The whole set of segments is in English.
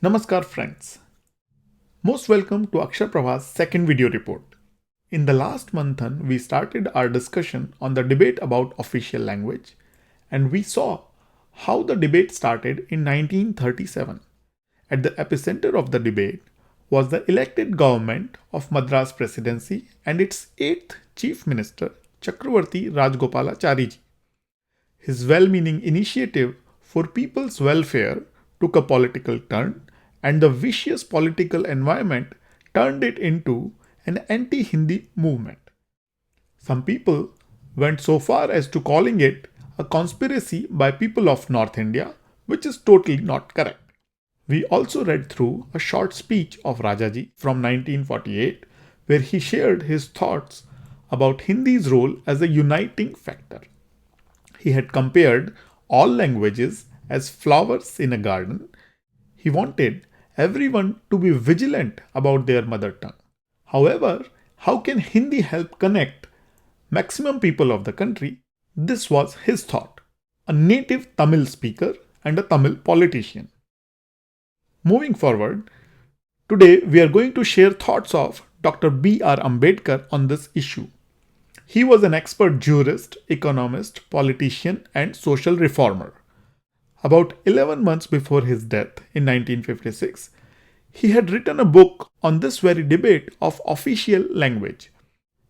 Namaskar friends. Most welcome to Akshar Prabha's second video report. In the last month, we started our discussion on the debate about official language, and we saw how the debate started in 1937. At the epicenter of the debate was the elected government of Madras Presidency and its 8th Chief Minister Chakravarti Rajgopalachari. His well-meaning initiative for people's welfare took a political turn, and the vicious political environment turned it into an anti-Hindi movement. Some people went so far as to calling it a conspiracy by people of North India, which is totally not correct. We also read through a short speech of Rajaji from 1948 where he shared his thoughts about Hindi's role as a uniting factor. He had compared all languages as flowers in a garden. He wanted everyone to be vigilant about their mother tongue. However, how can Hindi help connect maximum people of the country? This was his thought. A native Tamil speaker and a Tamil politician. Moving forward, today we are going to share thoughts of Dr. B.R. Ambedkar on this issue. He was an expert jurist, economist, politician, and social reformer. About 11 months before his death in 1956, he had written a book on this very debate of official language.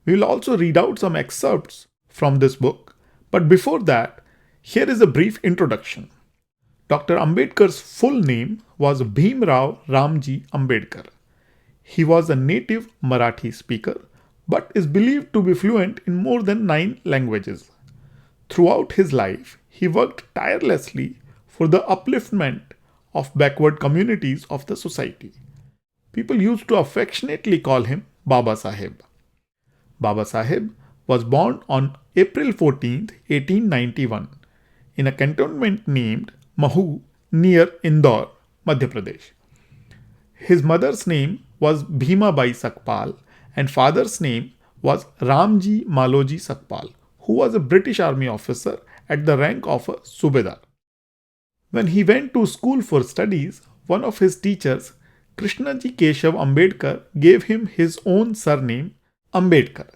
We will also read out some excerpts from this book, but before that, here is a brief introduction. Dr. Ambedkar's full name was Bhimrao Ramji Ambedkar. He was a native Marathi speaker, but is believed to be fluent in more than 9 languages. Throughout his life, he worked tirelessly for the upliftment of backward communities of the society. People used to affectionately call him Baba Saheb. Baba Saheb was born on April 14, 1891, in a cantonment named Mahu near Indore, Madhya Pradesh. His mother's name was Bhima Bai Sakpal and father's name was Ramji Maloji Sakpal, who was a British Army officer at the rank of a Subedar. When he went to school for studies, one of his teachers, Krishnaji Keshav Ambedkar, gave him his own surname, Ambedkar.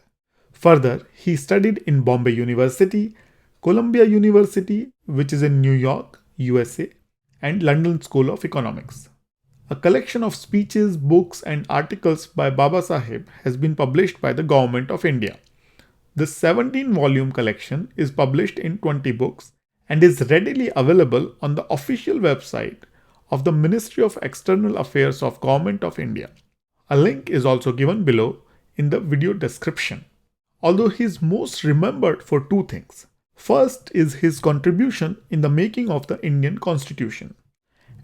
Further, he studied in Bombay University, Columbia University, which is in New York, USA, and London School of Economics. A collection of speeches, books, and articles by Baba Saheb has been published by the Government of India. This 17-volume collection is published in 20 books and is readily available on the official website of the Ministry of External Affairs of Government of India. A link is also given below in the video description. Although he is most remembered for 2 things. First is his contribution in the making of the Indian Constitution.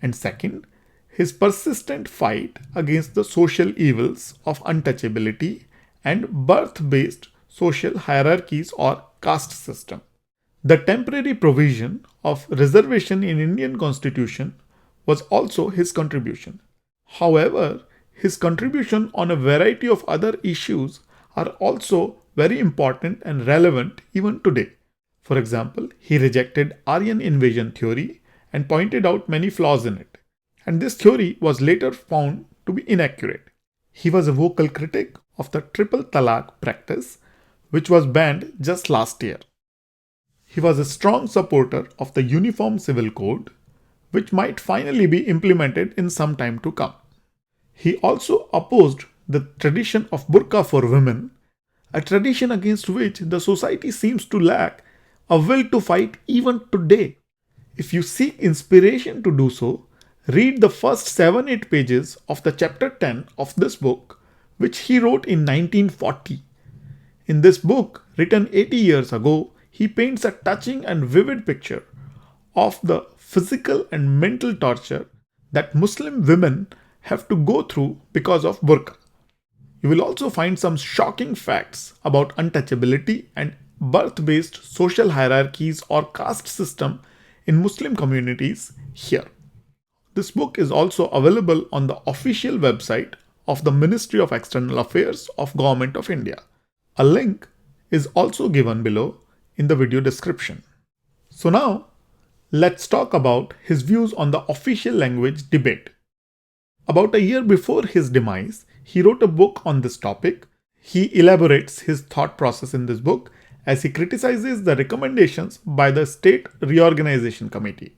And second, his persistent fight against the social evils of untouchability and birth-based social hierarchies or caste system. The temporary provision of reservation in Indian Constitution was also his contribution. However, his contribution on a variety of other issues are also very important and relevant even today. For example, he rejected Aryan invasion theory and pointed out many flaws in it. And this theory was later found to be inaccurate. He was a vocal critic of the triple talaq practice, which was banned just last year. He was a strong supporter of the Uniform Civil Code, which might finally be implemented in some time to come. He also opposed the tradition of burqa for women, a tradition against which the society seems to lack a will to fight even today. If you seek inspiration to do so, read the first 7-8 pages of the chapter 10 of this book, which he wrote in 1940. In this book, written 80 years ago, he paints a touching and vivid picture of the physical and mental torture that Muslim women have to go through because of burqa. You will also find some shocking facts about untouchability and birth-based social hierarchies or caste system in Muslim communities here. This book is also available on the official website of the Ministry of External Affairs of Government of India. A link is also given below in the video description. So now, let's talk about his views on the official language debate. About a year before his demise, he wrote a book on this topic. He elaborates his thought process in this book as he criticizes the recommendations by the State Reorganization Committee.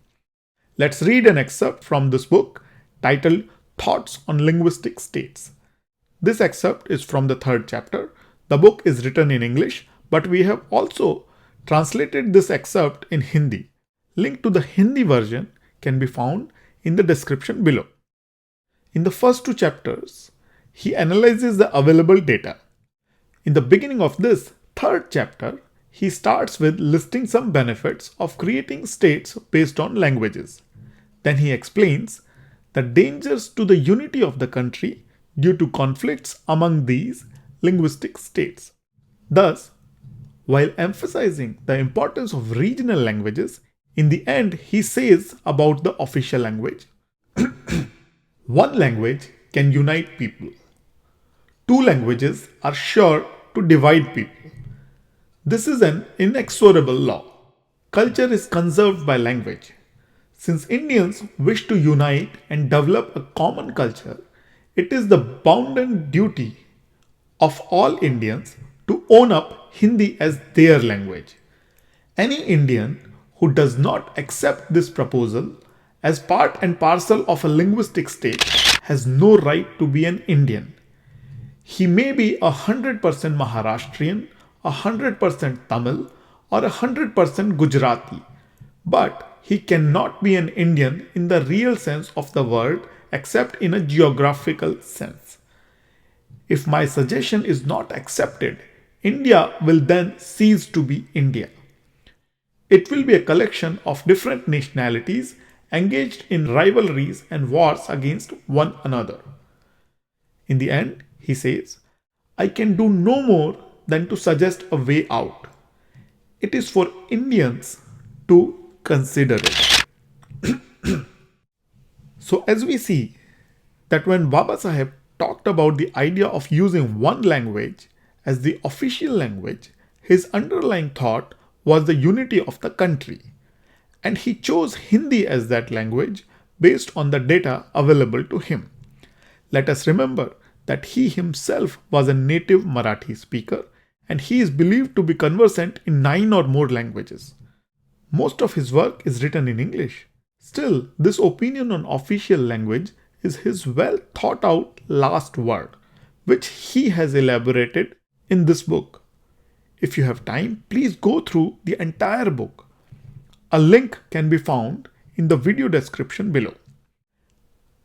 Let's read an excerpt from this book titled Thoughts on Linguistic States. This excerpt is from the 3rd chapter. The book is written in English, but we have also translated this excerpt in Hindi. Link to the Hindi version can be found in the description below. In the first 2 chapters, he analyzes the available data. In the beginning of this 3rd chapter, he starts with listing some benefits of creating states based on languages. Then he explains the dangers to the unity of the country due to conflicts among these linguistic states. Thus, while emphasizing the importance of regional languages, in the end he says about the official language, one language can unite people. 2 languages are sure to divide people. This is an inexorable law. Culture is conserved by language. Since Indians wish to unite and develop a common culture, it is the bounden duty of all Indians to own up Hindi as their language. Any Indian who does not accept this proposal as part and parcel of a linguistic state has no right to be an Indian. He may be 100% Maharashtrian, 100% Tamil, or 100% Gujarati, but he cannot be an Indian in the real sense of the word except in a geographical sense. If my suggestion is not accepted, India will then cease to be India. It will be a collection of different nationalities engaged in rivalries and wars against one another. In the end, he says, I can do no more than to suggest a way out. It is for Indians to consider it. So as we see that when Baba Saheb talked about the idea of using one language as the official language, his underlying thought was the unity of the country. And he chose Hindi as that language based on the data available to him. Let us remember that he himself was a native Marathi speaker and he is believed to be conversant in 9 or more languages. Most of his work is written in English. Still, this opinion on official language is his well thought out last word, which he has elaborated in this book. If you have time, please go through the entire book. A link can be found in the video description below.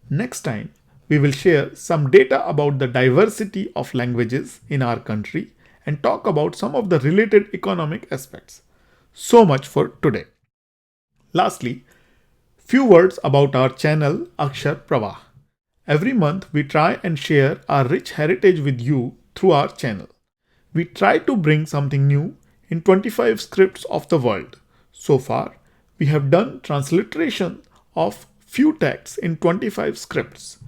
Next time, we will share some data about the diversity of languages in our country and talk about some of the related economic aspects. So much for today. Lastly, few words about our channel Akshar Pravah. Every month we try and share our rich heritage with you through our channel. We try to bring something new in 25 scripts of the world. So far, we have done transliteration of few texts in 25 scripts.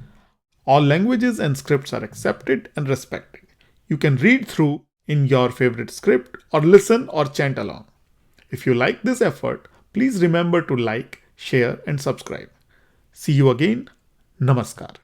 All languages and scripts are accepted and respected. You can read through in your favorite script or listen or chant along. If you like this effort, please remember to like, share and subscribe. See you again. Namaskar.